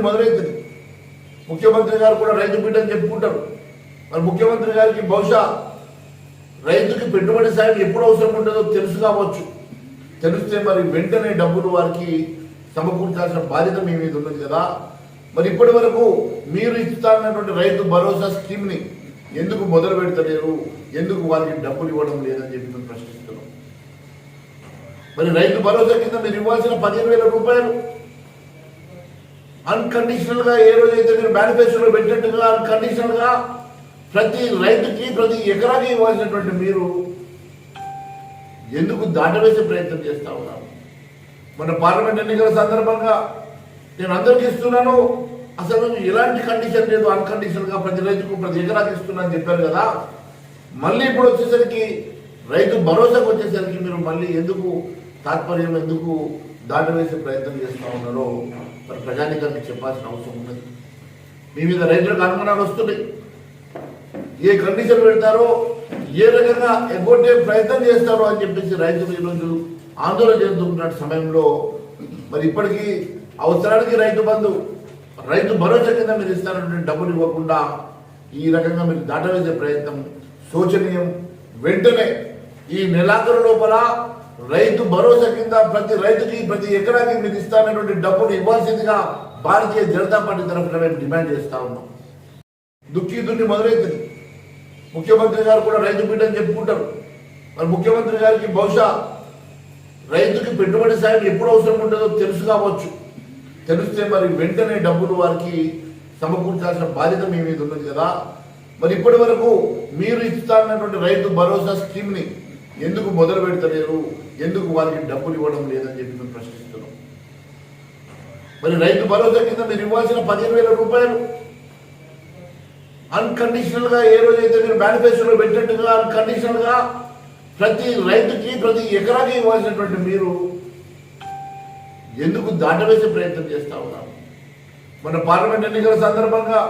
మొదలైతుంది. ముఖ్యమంత్రి గారు కూడా రైతు బిడ్డ అని చెప్పుకుంటారు. మరి ముఖ్యమంత్రి గారికి బహుశా రైతుకి పెట్టుబడి సాయం ఎప్పుడు అవసరం ఉంటుందో తెలుసు కావచ్చు. తెలిస్తే మరి వెంటనే డబ్బులు వారికి సమకూర్చాల్సిన బాధ్యత మీ మీద ఉన్నది కదా. మరి ఇప్పటి వరకు మీరు ఇస్తానన్నటువంటి రైతు భరోసా స్కీమ్ని ఎందుకు మొదలు పెడతలేరు, ఎందుకు వారికి డబ్బులు ఇవ్వడం లేదని చెప్పి మేము ప్రశ్నిస్తున్నాం. మరి రైతు భరోసా కింద మీరు ఇవ్వాల్సిన 15,000 రూపాయలు అన్కండిషనల్ గా ఏ రోజైతే మీరు మేనిఫెస్టోలో పెట్టినట్టుగా అన్కండిషనల్ గా ప్రతి రైతుకి ప్రతి ఎకరాకి ఇవ్వాల్సినటువంటి మీరు ఎందుకు దాటవేసే ప్రయత్నం చేస్తా ఉన్నారు. మన పార్లమెంట్ ఎన్నికల సందర్భంగా నేను అందరికి ఇస్తున్నాను, అసలు ఎలాంటి కండిషన్ లేదు, అన్కండిషనల్ గా ప్రతి రైతుకు ప్రతి ఎకరాకి ఇస్తున్నా అని చెప్పారు కదా. మళ్ళీ ఇప్పుడు వచ్చేసరికి రైతు భరోసాకు వచ్చేసరికి మీరు మళ్ళీ ఎందుకు తాత్పర్యం ఎందుకు దాటవేసే ప్రయత్నం చేస్తూ ఉన్నారో మరి ప్రజానికానికి చెప్పాల్సిన అవసరం ఉన్నది. మీ మీద రైతులకు అనుమానాలు వస్తున్నాయి. ఏ కండిషన్ పెడతారో, ఏ రకంగా ఎగ్గొట్టే ప్రయత్నం చేస్తారో అని చెప్పేసి రైతులు ఈరోజు ఆందోళన చెందుతున్న సమయంలో మరి ఇప్పటికీ అవసరానికి రైతు బంధు, రైతు భరోసా కింద మీరు ఇస్తారన్నటువంటి డబ్బులు ఇవ్వకుండా ఈ రకంగా మీరు దాటవేసే ప్రయత్నం శోచనీయం. వెంటనే ఈ నెలాఖరు లోపల రైతు భరోసా కింద ప్రతి రైతుకి ప్రతి ఎకరాకి మీరు ఇస్తానటువంటి డబ్బులు ఇవ్వాల్సిందిగా భారతీయ జనతా పార్టీ తరఫున మేము డిమాండ్ చేస్తా ఉన్నాం. దుక్కి మొదలైతుంది. ముఖ్యమంత్రి గారు కూడా రైతు బిడ్డ అని చెప్పుకుంటారు. మరి ముఖ్యమంత్రి గారికి బహుశా రైతుకి పెట్టుబడి సాయం ఎప్పుడు అవసరం ఉంటుందో తెలుసు కావచ్చు. తెలిస్తే మరి వెంటనే డబ్బులు వారికి సమకూర్చాల్సిన బాధ్యత మీ మీద ఉన్నది కదా. మరి ఇప్పటి వరకు మీరు ఇస్తానన్నటువంటి రైతు భరోసా స్కీమ్ని ఎందుకు మొదలు పెడతలేరు, ఎందుకు వారికి డబ్బులు ఇవ్వడం లేదని చెప్పి మేము ప్రశ్నిస్తున్నాం. మరి రైతు భరోసా కింద మీరు ఇవ్వాల్సిన 15,000 రూపాయలు అన్కండిషనల్ గా ఏ రోజైతే మీరు మేనిఫెస్టోలో పెట్టినట్టుగా అన్కండిషనల్ గా ప్రతి రైతుకి ప్రతి ఎకరాకి ఇవ్వాల్సినటువంటి మీరు ఎందుకు దాటవేసే ప్రయత్నం చేస్తా ఉన్నారు. మన పార్లమెంట్ ఎన్నికల సందర్భంగా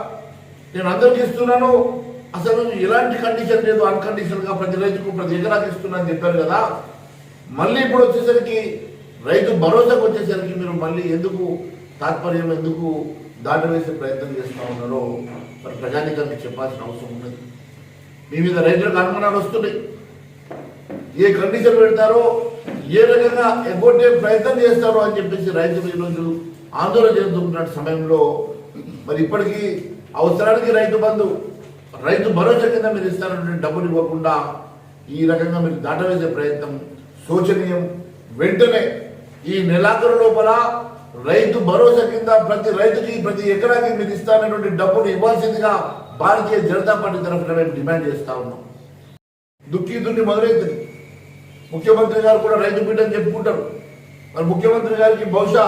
నేను అందరికి ఇస్తున్నాను, అసలు ఎలాంటి కండిషన్ లేదు, అన్కండిషనల్ గా ప్రతి రైతుకు ప్రతి ఎకరాకి ఇస్తున్నా అని చెప్పారు కదా. మళ్ళీ ఇప్పుడు వచ్చేసరికి రైతు భరోసాకు వచ్చేసరికి మీరు మళ్ళీ ఎందుకు తాత్పర్యం ఎందుకు దాటవేసే ప్రయత్నం చేస్తూ ఉన్నారో మరి ప్రజానికానికి చెప్పాల్సిన అవసరం ఉన్నది. మీ మీద రైతులకు అనుమానాలు వస్తున్నాయి. ఏ కండిషన్ పెడతారో, ఏ రకంగా ఎగ్గొట్టే ప్రయత్నం చేస్తారో అని చెప్పేసి రైతులు ఈరోజు ఆందోళన చెందుతున్న సమయంలో మరి ఇప్పటికీ అవసరానికి రైతు బంధు, రైతు భరోసా కింద మీరు ఇస్తారన్నటువంటి డబ్బులు ఇవ్వకుండా ఈ రకంగా మీరు దాటవేసే ప్రయత్నం శోచనీయం. వెంటనే ఈ నెలాఖరు లోపల రైతు భరోసా కింద ప్రతి రైతుకి ప్రతి ఎకరాకి మీరు ఇస్తానటువంటి డబ్బులు ఇవ్వాల్సిందిగా భారతీయ జనతా పార్టీ తరఫున మేము డిమాండ్ చేస్తా ఉన్నాం. దుక్కి మొదలైతుంది. ముఖ్యమంత్రి గారు కూడా రైతు బిడ్డ అని చెప్పుకుంటారు. మరి ముఖ్యమంత్రి గారికి బహుశా